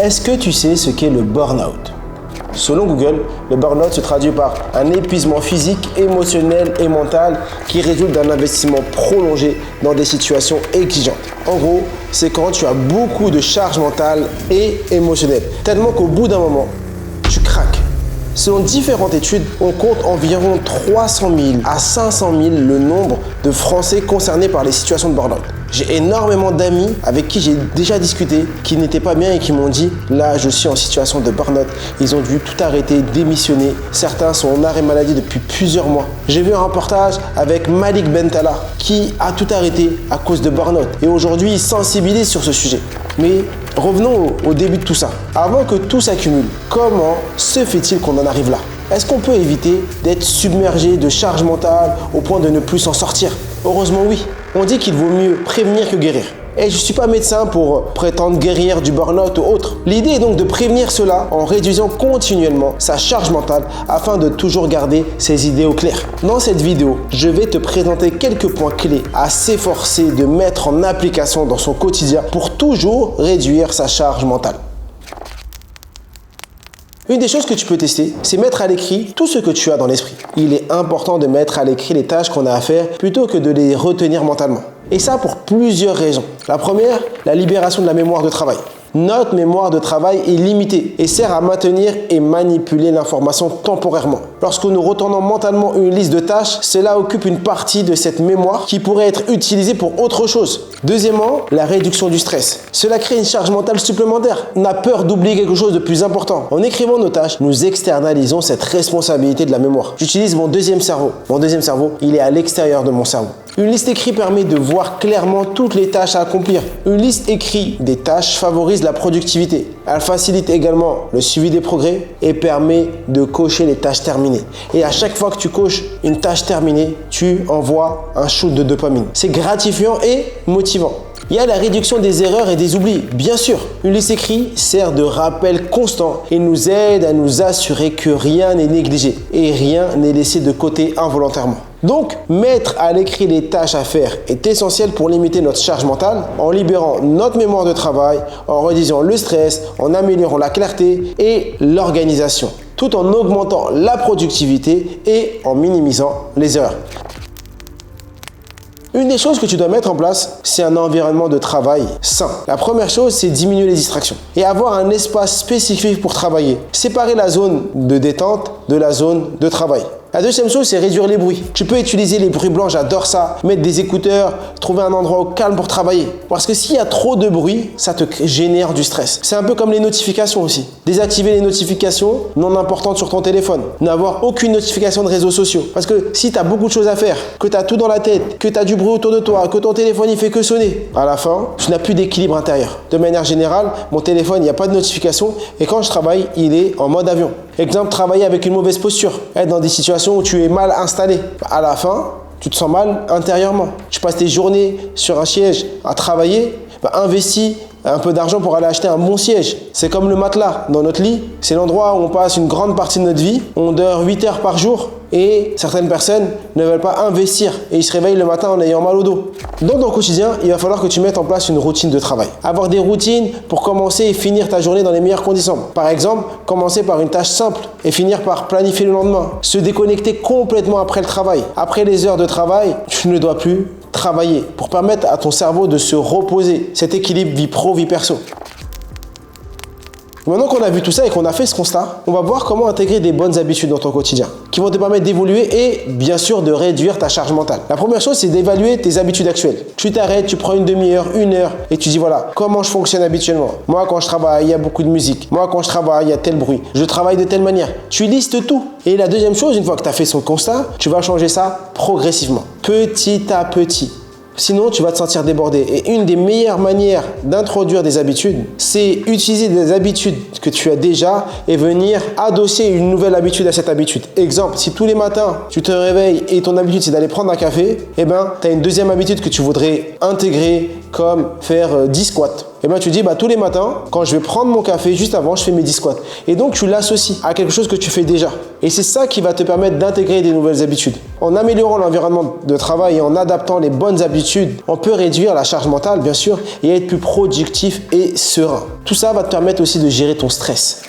Est-ce que tu sais ce qu'est le burn-out? Selon Google, le burn-out se traduit par un épuisement physique, émotionnel et mental qui résulte d'un investissement prolongé dans des situations exigeantes. En gros, c'est quand tu as beaucoup de charge mentale et émotionnelle, tellement qu'au bout d'un moment, tu craques. Selon différentes études, on compte environ 300 000 à 500 000 le nombre de Français concernés par les situations de burn-out. J'ai énormément d'amis avec qui j'ai déjà discuté, qui n'étaient pas bien et qui m'ont dit « Là, je suis en situation de burn-out ». Ils ont dû tout arrêter, démissionner. Certains sont en arrêt maladie depuis plusieurs mois. J'ai vu un reportage avec Malik Bentala qui a tout arrêté à cause de burn-out. Et aujourd'hui, il sensibilise sur ce sujet. Mais revenons au début de tout ça. Avant que tout s'accumule, comment se fait-il qu'on en arrive là? Est-ce qu'on peut éviter d'être submergé de charge mentale au point de ne plus s'en sortir? Heureusement oui. On dit qu'il vaut mieux prévenir que guérir. Et je ne suis pas médecin pour prétendre guérir du burn-out ou autre. L'idée est donc de prévenir cela en réduisant continuellement sa charge mentale afin de toujours garder ses idées au clair. Dans cette vidéo, je vais te présenter quelques points clés à s'efforcer de mettre en application dans son quotidien pour toujours réduire sa charge mentale. Une des choses que tu peux tester, c'est mettre à l'écrit tout ce que tu as dans l'esprit. Il est important de mettre à l'écrit les tâches qu'on a à faire plutôt que de les retenir mentalement. Et ça pour plusieurs raisons. La première, la libération de la mémoire de travail. Notre mémoire de travail est limitée et sert à maintenir et manipuler l'information temporairement. Lorsque nous retournons mentalement une liste de tâches, cela occupe une partie de cette mémoire qui pourrait être utilisée pour autre chose. Deuxièmement, la réduction du stress. Cela crée une charge mentale supplémentaire. On a peur d'oublier quelque chose de plus important. En écrivant nos tâches, nous externalisons cette responsabilité de la mémoire. J'utilise mon deuxième cerveau. Mon deuxième cerveau, il est à l'extérieur de mon cerveau. Une liste écrite permet de voir clairement toutes les tâches à accomplir. Une liste écrite des tâches favorise la productivité. Elle facilite également le suivi des progrès et permet de cocher les tâches terminées. Et à chaque fois que tu coches une tâche terminée, tu envoies un shoot de dopamine. C'est gratifiant et motivant. Il y a la réduction des erreurs et des oublis, bien sûr. Une liste écrite sert de rappel constant et nous aide à nous assurer que rien n'est négligé et rien n'est laissé de côté involontairement. Donc, mettre à l'écrit les tâches à faire est essentiel pour limiter notre charge mentale en libérant notre mémoire de travail, en réduisant le stress, en améliorant la clarté et l'organisation, tout en augmentant la productivité et en minimisant les erreurs. Une des choses que tu dois mettre en place, c'est un environnement de travail sain. La première chose, c'est diminuer les distractions et avoir un espace spécifique pour travailler. Séparer la zone de détente de la zone de travail. La deuxième chose, c'est réduire les bruits. Tu peux utiliser les bruits blancs, j'adore ça. Mettre des écouteurs, trouver un endroit au calme pour travailler. Parce que s'il y a trop de bruit, ça te génère du stress. C'est un peu comme les notifications aussi. Désactiver les notifications non importantes sur ton téléphone. N'avoir aucune notification de réseaux sociaux. Parce que si tu as beaucoup de choses à faire, que tu as tout dans la tête, que tu as du bruit autour de toi, que ton téléphone il fait que sonner, à la fin, tu n'as plus d'équilibre intérieur. De manière générale, mon téléphone, il n'y a pas de notification et quand je travaille, il est en mode avion. Exemple, travailler avec une mauvaise posture, être dans des situations où tu es mal installé. À la fin, tu te sens mal intérieurement. Tu passes tes journées sur un siège à travailler, investis un peu d'argent pour aller acheter un bon siège. C'est comme le matelas dans notre lit. C'est l'endroit où on passe une grande partie de notre vie. On dort 8 heures par jour et certaines personnes ne veulent pas investir et ils se réveillent le matin en ayant mal au dos. Dans ton quotidien, il va falloir que tu mettes en place une routine de travail. Avoir des routines pour commencer et finir ta journée dans les meilleures conditions. Par exemple, commencer par une tâche simple et finir par planifier le lendemain. Se déconnecter complètement après le travail. Après les heures de travail, tu ne dois plus travailler pour permettre à ton cerveau de se reposer. Cet équilibre vie pro, vie perso. Maintenant qu'on a vu tout ça et qu'on a fait ce constat, on va voir comment intégrer des bonnes habitudes dans ton quotidien qui vont te permettre d'évoluer et bien sûr de réduire ta charge mentale. La première chose, c'est d'évaluer tes habitudes actuelles. Tu t'arrêtes, tu prends une demi-heure, une heure et tu dis voilà, comment je fonctionne habituellement. Moi, quand je travaille, il y a beaucoup de musique. Moi, quand je travaille, il y a tel bruit. Je travaille de telle manière. Tu listes tout. Et la deuxième chose, une fois que tu as fait son constat, tu vas changer ça progressivement, petit à petit. Sinon, tu vas te sentir débordé. Et une des meilleures manières d'introduire des habitudes, c'est utiliser des habitudes que tu as déjà et venir adosser une nouvelle habitude à cette habitude. Exemple, si tous les matins, tu te réveilles et ton habitude, c'est d'aller prendre un café, tu as une deuxième habitude que tu voudrais intégrer comme faire 10 squats. Et bien tu dis, tous les matins, quand je vais prendre mon café, juste avant, je fais mes 10 squats. Et donc tu l'associes à quelque chose que tu fais déjà. Et c'est ça qui va te permettre d'intégrer des nouvelles habitudes. En améliorant l'environnement de travail et en adaptant les bonnes habitudes, on peut réduire la charge mentale, bien sûr, et être plus productif et serein. Tout ça va te permettre aussi de gérer ton stress.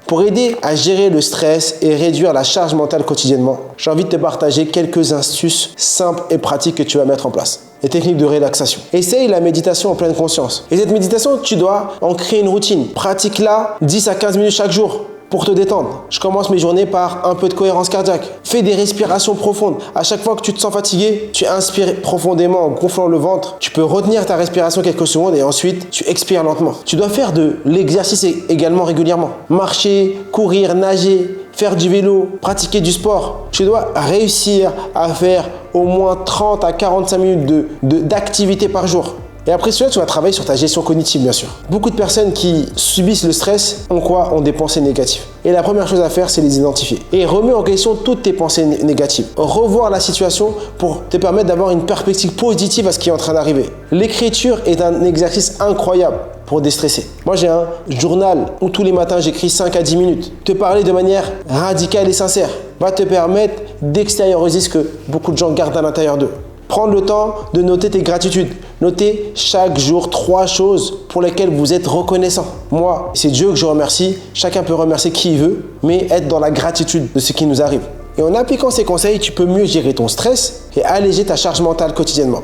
Pour aider à gérer le stress et réduire la charge mentale quotidiennement, j'ai envie de te partager quelques astuces simples et pratiques que tu vas mettre en place. Les techniques de relaxation. Essaye la méditation en pleine conscience. Et cette méditation, tu dois en créer une routine. Pratique-la 10 à 15 minutes chaque jour pour te détendre. Je commence mes journées par un peu de cohérence cardiaque. Fais des respirations profondes. À chaque fois que tu te sens fatigué, tu inspires profondément en gonflant le ventre. Tu peux retenir ta respiration quelques secondes et ensuite tu expires lentement. Tu dois faire de l'exercice également régulièrement. Marcher, courir, nager, faire du vélo, pratiquer du sport. Tu dois réussir à faire au moins 30 à 45 minutes d'activité par jour. Et après cela, tu vas travailler sur ta gestion cognitive, bien sûr. Beaucoup de personnes qui subissent le stress ont quoi? Ont des pensées négatives. Et la première chose à faire, c'est les identifier. Et remets en question toutes tes pensées négatives. Revoir la situation pour te permettre d'avoir une perspective positive à ce qui est en train d'arriver. L'écriture est un exercice incroyable pour déstresser. Moi, j'ai un journal où tous les matins, j'écris 5 à 10 minutes. Te parler de manière radicale et sincère va te permettre d'extérioriser ce que beaucoup de gens gardent à l'intérieur d'eux. Prendre le temps de noter tes gratitudes. Notez chaque jour 3 choses pour lesquelles vous êtes reconnaissant. Moi, c'est Dieu que je remercie. Chacun peut remercier qui il veut, mais être dans la gratitude de ce qui nous arrive. Et en appliquant ces conseils, tu peux mieux gérer ton stress et alléger ta charge mentale quotidiennement.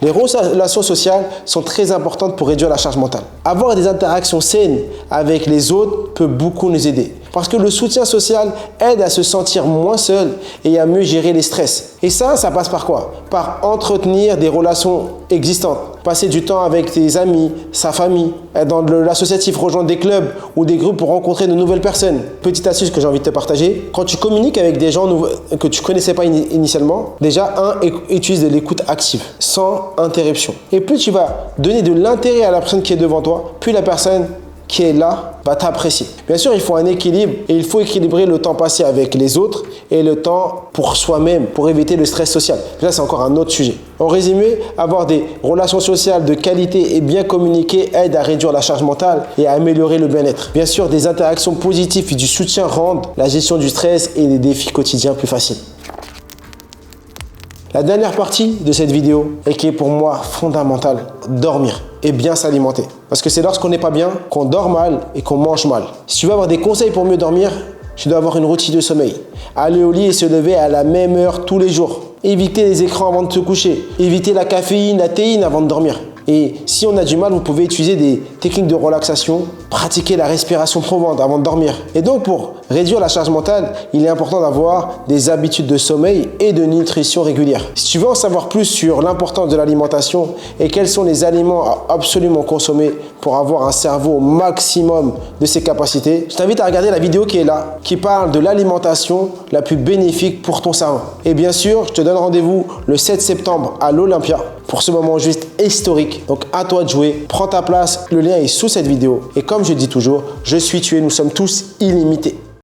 Les relations sociales sont très importantes pour réduire la charge mentale. Avoir des interactions saines avec les autres peut beaucoup nous aider. Parce que le soutien social aide à se sentir moins seul et à mieux gérer les stress. Et ça passe par quoi? Par entretenir des relations existantes. Passer du temps avec tes amis, sa famille, être dans l'associatif, rejoindre des clubs ou des groupes pour rencontrer de nouvelles personnes. Petite astuce que j'ai envie de te partager. Quand tu communiques avec des gens que tu ne connaissais pas initialement, déjà, utilise de l'écoute active, sans interruption. Et plus tu vas donner de l'intérêt à la personne qui est devant toi, plus la personne qui est là va t'apprécier. Bien sûr, il faut un équilibre et il faut équilibrer le temps passé avec les autres et le temps pour soi-même, pour éviter le stress social. Là, c'est encore un autre sujet. En résumé, avoir des relations sociales de qualité et bien communiquer aide à réduire la charge mentale et à améliorer le bien-être. Bien sûr, des interactions positives et du soutien rendent la gestion du stress et des défis quotidiens plus faciles. La dernière partie de cette vidéo et qui est pour moi fondamentale, dormir et bien s'alimenter. Parce que c'est lorsqu'on n'est pas bien qu'on dort mal et qu'on mange mal. Si tu veux avoir des conseils pour mieux dormir, tu dois avoir une routine de sommeil. Aller au lit et se lever à la même heure tous les jours. Éviter les écrans avant de se coucher. Éviter la caféine, la théine avant de dormir. Et si on a du mal, vous pouvez utiliser des techniques de relaxation, pratiquer la respiration profonde avant de dormir. Et donc, pour réduire la charge mentale, il est important d'avoir des habitudes de sommeil et de nutrition régulière. Si tu veux en savoir plus sur l'importance de l'alimentation et quels sont les aliments à absolument consommer pour avoir un cerveau au maximum de ses capacités, je t'invite à regarder la vidéo qui est là, qui parle de l'alimentation la plus bénéfique pour ton cerveau. Et bien sûr, je te donne rendez-vous le 7 septembre à l'Olympia pour ce moment juste historique. Donc à toi de jouer, prends ta place, le lien est sous cette vidéo. Et comme je dis toujours, je suis tué, nous sommes tous illimités.